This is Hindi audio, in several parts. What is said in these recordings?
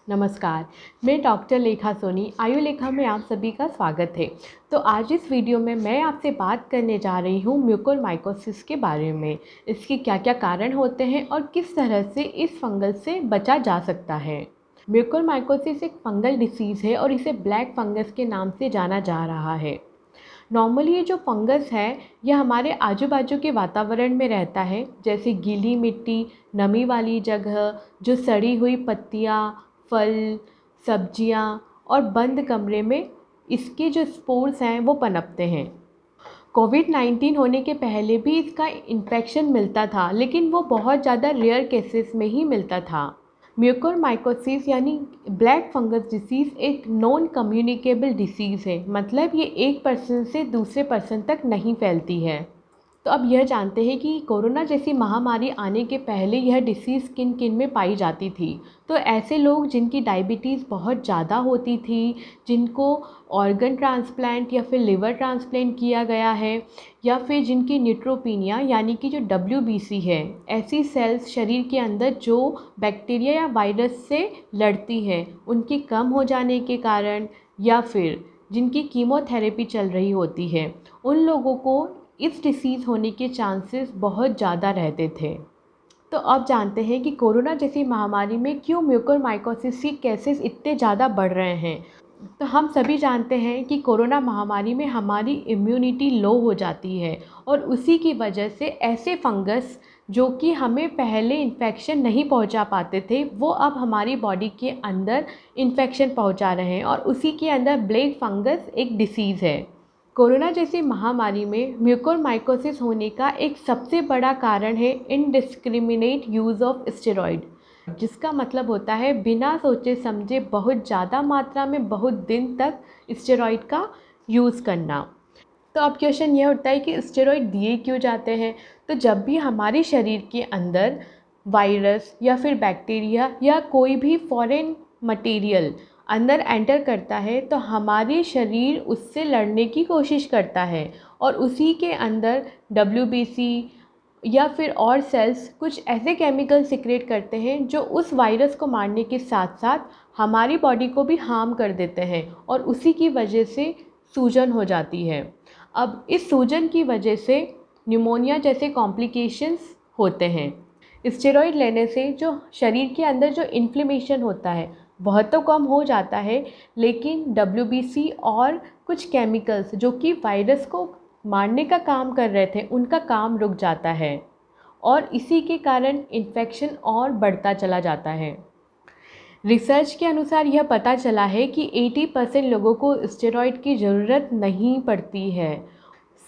नमस्कार, मैं डॉक्टर लेखा सोनी, आयु लेखा में आप सभी का स्वागत है। तो आज इस वीडियो में मैं आपसे बात करने जा रही हूँ म्यूकोरमाइकोसिस के बारे में। इसके क्या क्या कारण होते हैं और किस तरह से इस फंगल से बचा जा सकता है। म्यूकोरमाइकोसिस एक फंगल डिसीज़ है और इसे ब्लैक फंगस के नाम से जाना जा रहा है। नॉर्मली ये जो फंगस है यह हमारे आजू बाजू के वातावरण में रहता है, जैसे गीली मिट्टी, नमी वाली जगह, जो सड़ी हुई पत्तियाँ, फल, सब्जियाँ और बंद कमरे में इसके जो स्पोर्स हैं वो पनपते हैं। कोविड-19 होने के पहले भी इसका इन्फेक्शन मिलता था, लेकिन वो बहुत ज़्यादा रेयर केसेस में ही मिलता था। म्यूकोरमाइकोसिस यानी ब्लैक फंगस डिसीज़ एक नॉन कम्युनिकेबल डिसीज़ है, मतलब ये एक पर्सन से दूसरे पर्सन तक नहीं फैलती है। तो अब यह जानते हैं कि कोरोना जैसी महामारी आने के पहले यह डिसीज़ किन किन में पाई जाती थी। तो ऐसे लोग जिनकी डायबिटीज़ बहुत ज़्यादा होती थी, जिनको ऑर्गन ट्रांसप्लांट या फिर लिवर ट्रांसप्लांट किया गया है, या फिर जिनकी न्यूट्रोपीनिया यानी कि जो WBC है, ऐसी सेल्स शरीर के अंदर जो बैक्टीरिया या वायरस से लड़ती है, उनके कम हो जाने के कारण, या फिर जिनकी कीमोथेरेपी चल रही होती है, उन लोगों को इस डिसीज़ होने के चांसेस बहुत ज़्यादा रहते थे। तो अब जानते हैं कि कोरोना जैसी महामारी में क्यों म्यूकोरमाइकोसिस के केसेस इतने ज़्यादा बढ़ रहे हैं। तो हम सभी जानते हैं कि कोरोना महामारी में हमारी इम्यूनिटी लो हो जाती है और उसी की वजह से ऐसे फंगस जो कि हमें पहले इन्फेक्शन नहीं पहुंचा पाते थे, वो अब हमारी बॉडी के अंदर इन्फेक्शन पहुंचा रहे हैं और उसी के अंदर ब्लैक फंगस एक डिसीज़ है। कोरोना जैसी महामारी में म्यूकोरमाइकोसिस होने का एक सबसे बड़ा कारण है इनडिस्क्रिमिनेट यूज़ ऑफ स्टेरॉइड, जिसका मतलब होता है बिना सोचे समझे बहुत ज़्यादा मात्रा में बहुत दिन तक स्टेरॉइड का यूज़ करना। तो अब क्वेश्चन ये उठता है कि स्टेरॉइड दिए क्यों जाते हैं। तो जब भी हमारे शरीर के अंदर वायरस या फिर बैक्टीरिया या कोई भी फॉरेन मटेरियल अंदर एंटर करता है, तो हमारे शरीर उससे लड़ने की कोशिश करता है और उसी के अंदर WBC या फिर और सेल्स कुछ ऐसे केमिकल सिक्रेट करते हैं जो उस वायरस को मारने के साथ साथ हमारी बॉडी को भी हार्म कर देते हैं और उसी की वजह से सूजन हो जाती है। अब इस सूजन की वजह से न्यूमोनिया जैसे कॉम्प्लिकेशंस होते हैं। स्टेरॉइड लेने से जो शरीर के अंदर जो इन्फ्लेमेशन होता है वह तो कम हो जाता है, लेकिन WBC और कुछ केमिकल्स जो कि वायरस को मारने का काम कर रहे थे, उनका काम रुक जाता है और इसी के कारण इन्फेक्शन और बढ़ता चला जाता है। रिसर्च के अनुसार यह पता चला है कि 80% लोगों को स्टेरॉइड की ज़रूरत नहीं पड़ती है।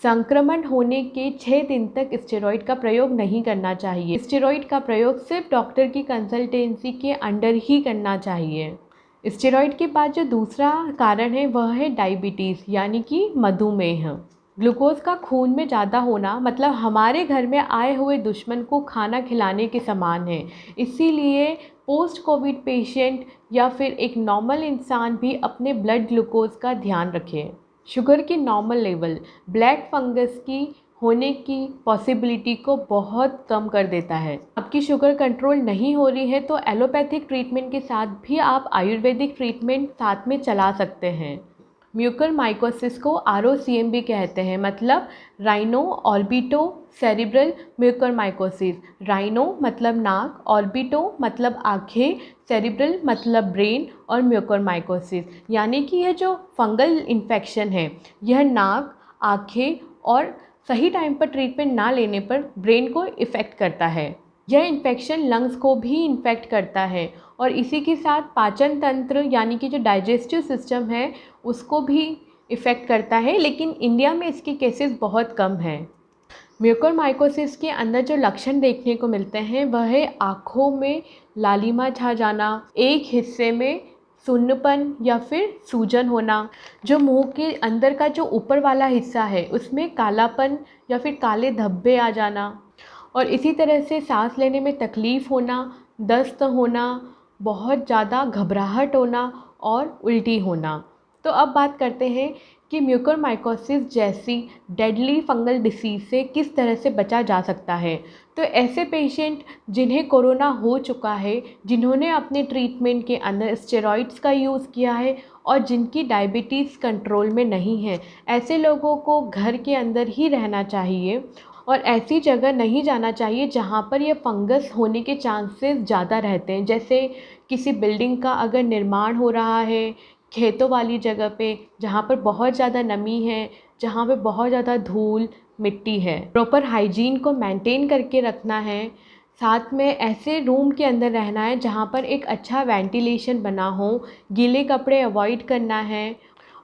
संक्रमण होने के 6 दिन तक स्टेरॉइड का प्रयोग नहीं करना चाहिए। स्टेरॉइड का प्रयोग सिर्फ डॉक्टर की कंसल्टेंसी के अंडर ही करना चाहिए। स्टेरॉइड के बाद जो दूसरा कारण है वह है डायबिटीज़ यानी कि मधुमेह। ग्लूकोज का खून में ज़्यादा होना मतलब हमारे घर में आए हुए दुश्मन को खाना खिलाने के समान है। इसीलिए पोस्ट कोविड पेशेंट या फिर एक नॉर्मल इंसान भी अपने ब्लड ग्लूकोज का ध्यान रखें। शुगर की नॉर्मल लेवल ब्लैक फंगस की होने की पॉसिबिलिटी को बहुत कम कर देता है। आपकी शुगर कंट्रोल नहीं हो रही है तो एलोपैथिक ट्रीटमेंट के साथ भी आप आयुर्वेदिक ट्रीटमेंट साथ में चला सकते हैं। म्यूकोरमाइकोसिस को ROCM भी कहते हैं, मतलब राइनो ऑर्बिटो सेरिब्रल म्यूकोरमाइकोसिस। राइनो मतलब नाक, ऑर्बिटो मतलब आँखें, सेरिब्रल मतलब ब्रेन और म्यूकोरमाइकोसिस यानी कि यह जो फंगल इन्फेक्शन है यह नाक, आँखें और सही टाइम पर ट्रीटमेंट ना लेने पर ब्रेन को इफ़ेक्ट करता है। यह इन्फेक्शन लंग्स को भी इन्फेक्ट करता है और इसी के साथ पाचन तंत्र यानी कि जो डाइजेस्टिव सिस्टम है उसको भी इफ़ेक्ट करता है, लेकिन इंडिया में इसके केसेस बहुत कम हैं। म्यूकोरमाइकोसिस के अंदर जो लक्षण देखने को मिलते हैं वह है आँखों में लालिमा छा जाना, एक हिस्से में सुन्नपन या फिर सूजन होना, जो मुंह के अंदर का जो ऊपर वाला हिस्सा है उसमें कालापन या फिर काले धब्बे आ जाना, और इसी तरह से सांस लेने में तकलीफ़ होना, दस्त होना, बहुत ज़्यादा घबराहट होना और उल्टी होना। तो अब बात करते हैं कि म्यूकोरमाइकोसिस जैसी डेडली फंगल डिसीज़ से किस तरह से बचा जा सकता है। तो ऐसे पेशेंट जिन्हें कोरोना हो चुका है, जिन्होंने अपने ट्रीटमेंट के अंदर स्टेरॉइड्स का यूज़ किया है और जिनकी डायबिटीज़ कंट्रोल में नहीं है, ऐसे लोगों को घर के अंदर ही रहना चाहिए और ऐसी जगह नहीं जाना चाहिए जहाँ पर ये फंगस होने के चांसेस ज़्यादा रहते हैं। जैसे किसी बिल्डिंग का अगर निर्माण हो रहा है, खेतों वाली जगह पे जहाँ पर बहुत ज़्यादा नमी है, जहाँ पे बहुत ज़्यादा धूल मिट्टी है। प्रॉपर हाइजीन को मेंटेन करके रखना है। साथ में ऐसे रूम के अंदर रहना है जहाँ पर एक अच्छा वेंटिलेशन बना हो, गीले कपड़े अवॉइड करना है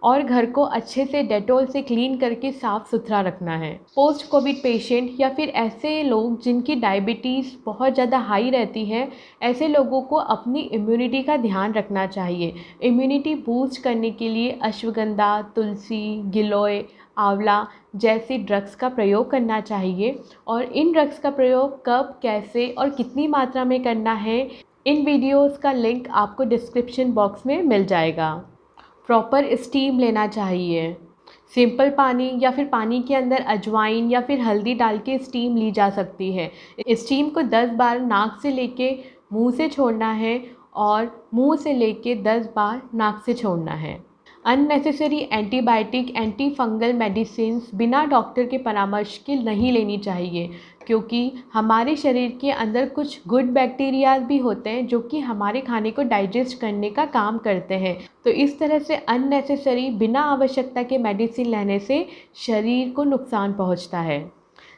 और घर को अच्छे से डेटॉल से क्लीन करके साफ़ सुथरा रखना है। पोस्ट कोविड पेशेंट या फिर ऐसे लोग जिनकी डायबिटीज़ बहुत ज़्यादा हाई रहती है, ऐसे लोगों को अपनी इम्यूनिटी का ध्यान रखना चाहिए। इम्यूनिटी बूस्ट करने के लिए अश्वगंधा, तुलसी, गिलोय, आंवला जैसे ड्रग्स का प्रयोग करना चाहिए और इन ड्रग्स का प्रयोग कब, कैसे और कितनी मात्रा में करना है, इन वीडियोज़ का लिंक आपको डिस्क्रिप्शन बॉक्स में मिल जाएगा। प्रॉपर स्टीम लेना चाहिए। सिंपल पानी या फिर पानी के अंदर अजवाइन या फिर हल्दी डाल के स्टीम ली जा सकती है। स्टीम को 10 बार नाक से लेके मुंह से छोड़ना है और मुंह से लेके 10 बार नाक से छोड़ना है। Unnecessary antibiotic, anti fungal medicines बिना डॉक्टर के परामर्श के नहीं लेनी चाहिए, क्योंकि हमारे शरीर के अंदर कुछ गुड बैक्टीरियाज भी होते हैं जो कि हमारे खाने को डाइजेस्ट करने का काम करते हैं। तो इस तरह से अननेसेसरी बिना आवश्यकता के मेडिसिन लेने से शरीर को नुकसान पहुंचता है।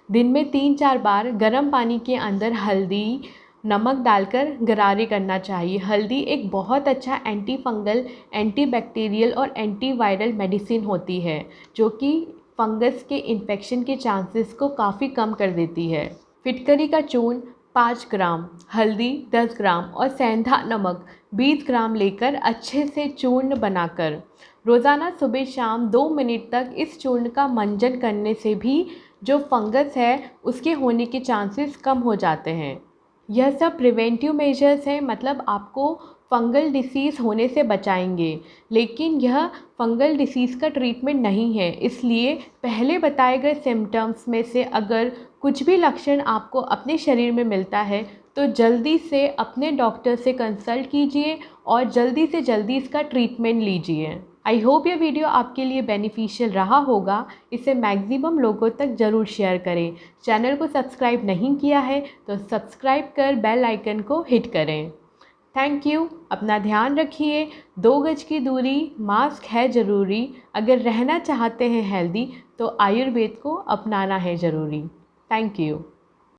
दिन में 3-4 बार गर्म पानी के अंदर हल्दी, नमक डालकर गरारे करना चाहिए। हल्दी एक बहुत अच्छा एंटी फंगल, एंटीबैक्टीरियल और एंटीवायरल मेडिसिन होती है जो कि फंगस के इन्फेक्शन के चांसेस को काफ़ी कम कर देती है। फिटकरी का चूर्ण 5 ग्राम, हल्दी 10 ग्राम और सेंधा नमक 20 ग्राम लेकर अच्छे से चूर्ण बनाकर रोज़ाना सुबह शाम 2 मिनट तक इस चूर्ण का मंजन करने से भी जो फंगस है उसके होने के चांसेस कम हो जाते हैं। यह सब प्रिवेंटिव मेजर्स हैं, मतलब आपको फंगल डिसीज़ होने से बचाएंगे, लेकिन यह फंगल डिसीज़ का ट्रीटमेंट नहीं है। इसलिए पहले बताए गए सिम्टम्स में से अगर कुछ भी लक्षण आपको अपने शरीर में मिलता है तो जल्दी से अपने डॉक्टर से कंसल्ट कीजिए और जल्दी से जल्दी इसका ट्रीटमेंट लीजिए। आई होप यह वीडियो आपके लिए बेनिफिशियल रहा होगा। इसे मैक्सिमम लोगों तक ज़रूर शेयर करें। चैनल को सब्सक्राइब नहीं किया है तो सब्सक्राइब कर बेल आइकन को हिट करें। Thank you. अपना ध्यान रखिए। 2 गज की दूरी, मास्क है ज़रूरी। अगर रहना चाहते हैं हेल्दी तो आयुर्वेद को अपनाना है ज़रूरी। Thank you.